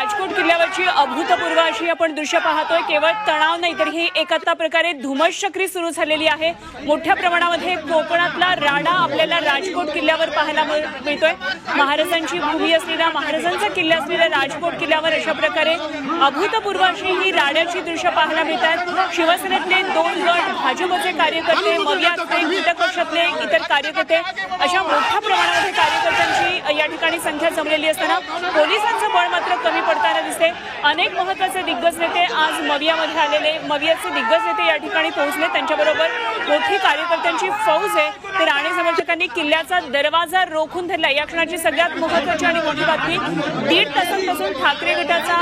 राजकोट किल्ल्यावरची अभूतपूर्व अशी आपण दृश्य पाहतोय। केवळ तणाव नाही तर ही एक आता प्रकारे धुमश्चक्री सुरू झालेली आहे। मोठ्या प्रमाणामध्ये कोकणातला राडा आपल्याला राजकोट किल्ल्यावर पाहायला मिळतोय। महाराजांची भूमी असलेला, महाराजांचा किल्ला असलेला राजकोट किल्ल्यावर अशा प्रकारे अभूतपूर्व अशी ही राड्याची दृश्य पाहायला मिळतात। शिवसेनेतले 2 गट, भाजपचे कार्यकर्ते, मवियातले, घटक पक्षातले इतर कार्यकर्ते अशा मोठ्या प्रमाणामध्ये कार्यकर्त्यांची या ठिकाणी संख्या जमलेली असताना पोलिसांचं बळ मात्र कमी पडताना दिसते। अनेक महत्त्वाचे दिग्गज नेते आज मवियामध्ये आलेले, मवियाचे दिग्गज नेते या ठिकाणी पोहोचले। त्यांच्याबरोबर मोठी कार्यकर्त्यांची फौज आहे। ते राणे समर्थकांनी किल्ल्याचा दरवाजा रोखून धरला। या क्षणाची सगळ्यात महत्त्वाची आणि मोठी बातमी, 1.5 तासांपासून ठाकरे गटाचा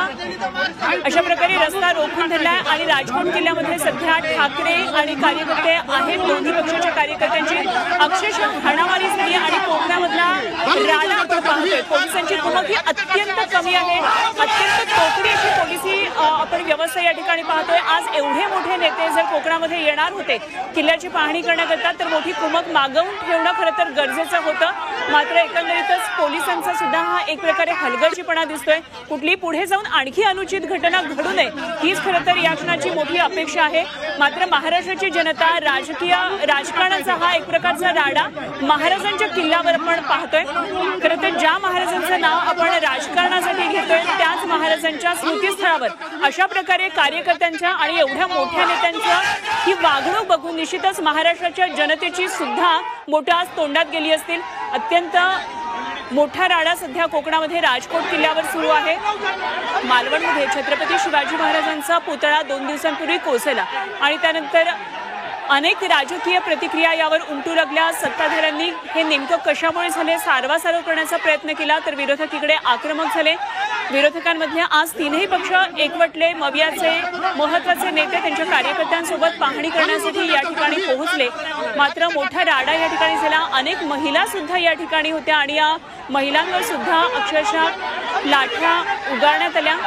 अशा प्रकारे रस्ता रोखून धरलाय आणि राजकोट किल्ल्यामध्ये सध्या ठाकरे आणि कार्यकर्ते आहेत। दोन्ही पक्षाच्या कार्यकर्त्यांची अक्षरशः हाणामारी झाली आणि कोकणामधला राडा आपण पाहतोय। पोलिसांची कुमक ही अत्यंत कमी आहे, अत्यंत तोकडी अशी पोलिसी आपण व्यवस्था या ठिकाणी पाहतोय। आज एवढे मोठे नेते जर कोकणामध्ये येणार होते किल्ल्याची पाहणी करण्याकरता तर मोठी कुमक मागवून ठेवणं खरं तर गरजेचं होतं। मात्र एकंदरीतच पोलिसांचा सुद्धा हा एक प्रकारे हलगर्जीपणा दिसतोय। कुठली पुढे जाऊन आणखी अनुचित घटना घडू नये हीच खरं तर या क्षणाची मोठी अपेक्षा आहे। मात्र महाराष्ट्राची जनता राजकीय राजकारणाचा हा एक प्रकारचा राडा महाराजांच्या किल्ल्यावर आपण पाहतोय। खरं तर ज्या महाराजांचं नाव आपण राजकारणासाठी घेतोय त्याच महाराजांच्या स्मृतीस्थळावर अशा प्रकारे कार्यकर्त्यांच्या आणि एवढ्या मोठ्या नेत्यांच्या ही वागणूक बघून निश्चितच महाराष्ट्राच्या जनतेची सुद्धा मोठ्या आज तोंडात गेली असतील। अत्यंत मोठा राडा सध्या कोकणामध्ये राजकोट किल्ल्यावर सुरू आहे। मालवणमध्ये छत्रपती शिवाजी महाराजांचा पुतळा 2 दिवसांपूर्वी कोसळला आणि त्यानंतर अनेक राजकीय प्रतिक्रिया यावर उमटू लागल्या। सत्ताधाऱ्यांनी हे नेमकं कशामुळे झाले सारवासारव करण्याचा प्रयत्न केला तर विरोधक इकडे आक्रमक झाले। विरोधकांमधले आज 3ही पक्ष एकवटले। मवियाचे महत्त्वाचे नेते त्यांच्या कार्यकर्त्यांसोबत पाहणी करण्यासाठी या ठिकाणी पोहोचले। मात्र मोठा राडा या ठिकाणी झाला। अनेक महिला सुद्धा या ठिकाणी होत्या आणि या महिलांवर सुद्धा अक्षरशः लाठ्या उगारण्यात आल्या।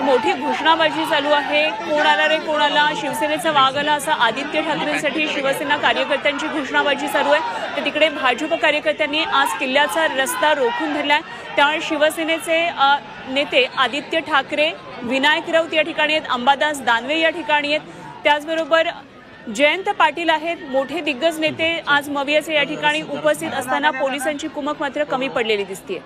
मोठी घोषणाबाजी चालू आहे। कोण आला रे कोणाला, शिवसेनेचा वाघ आला असं आदित्य ठाकरेंसाठी शिवसेना कार्यकर्त्यांची घोषणाबाजी चालू आहे। तर तिकडे भाजप कार्यकर्त्यांनी आज किल्ल्याचा रस्ता रोखून धरलाय। त्यामुळे शिवसेनेचे नेते आदित्य ठाकरे, विनायक राऊत या ठिकाणी आहेत, अंबादास दानवे या ठिकाणी आहेत, त्याचबरोबर जयंत पाटील आहेत। मोठे दिग्गज नेते आज मवियाचे या ठिकाणी उपस्थित असताना पोलिसांची कुमक मात्र कमी पडलेली दिसते।